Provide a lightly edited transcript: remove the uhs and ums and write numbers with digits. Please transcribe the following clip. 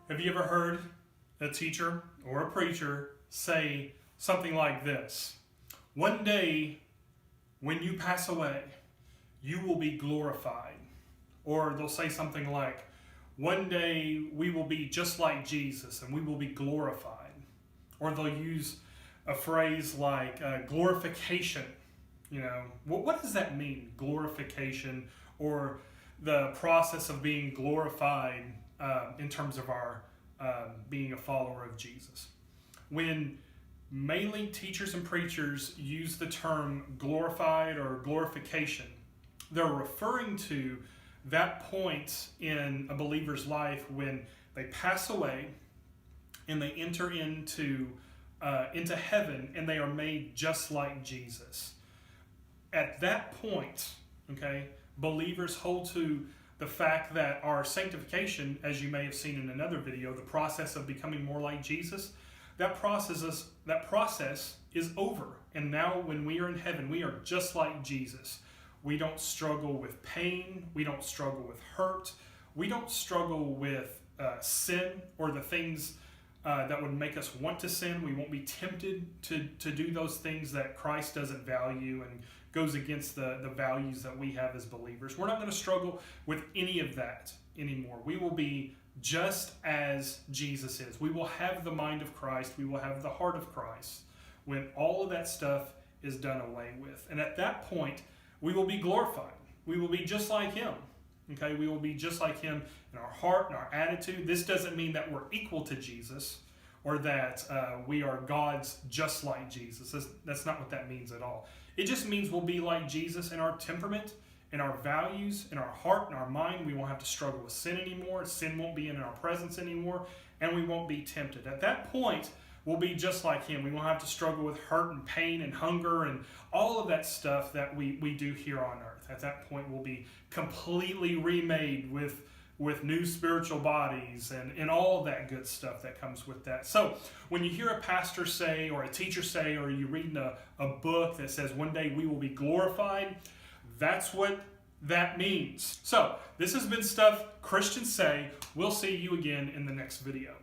Have you ever heard a teacher or a preacher say something like this? One day, when you pass away, you will be glorified. Or they'll say something like, one day we will be just like Jesus and we will be glorified. Or they'll use a phrase like glorification. You know, what does that mean? Glorification, or the process of being glorified in terms of our being a follower of Jesus. When mainly teachers and preachers use the term glorified or glorification, they're referring to that point in a believer's life when they pass away and they enter into heaven and they are made just like Jesus. At that point, okay, believers hold to the fact that our sanctification, as you may have seen in another video, the process of becoming more like Jesus, that process is over. And now when we are in heaven, we are just like Jesus. We don't struggle with pain. We don't struggle with hurt. We don't struggle with sin or the things that would make us want to sin. We won't be tempted to do those things that Christ doesn't value and goes against the values that we have as believers. We're not going to struggle with any of that anymore. We will be just as Jesus is. We will have the mind of Christ. We will have the heart of Christ when all of that stuff is done away with. And at that point, we will be glorified. We will be just like Him. Okay, we will be just like Him in our heart and our attitude. This doesn't mean that we're equal to Jesus or that we are God's just like Jesus. That's not what that means at all. It just means we'll be like Jesus in our temperament, in our values, in our heart, in our mind. We won't have to struggle with sin anymore. Sin won't be in our presence anymore, and we won't be tempted. At that point, we'll be just like Him. We won't have to struggle with hurt and pain and hunger and all of that stuff that we do here on earth. At that point, we'll be completely remade with new spiritual bodies and all of that good stuff that comes with that. So when you hear a pastor say or a teacher say, or you read a book that says one day we will be glorified, that's what that means. So this has been Stuff Christians Say. We'll see you again in the next video.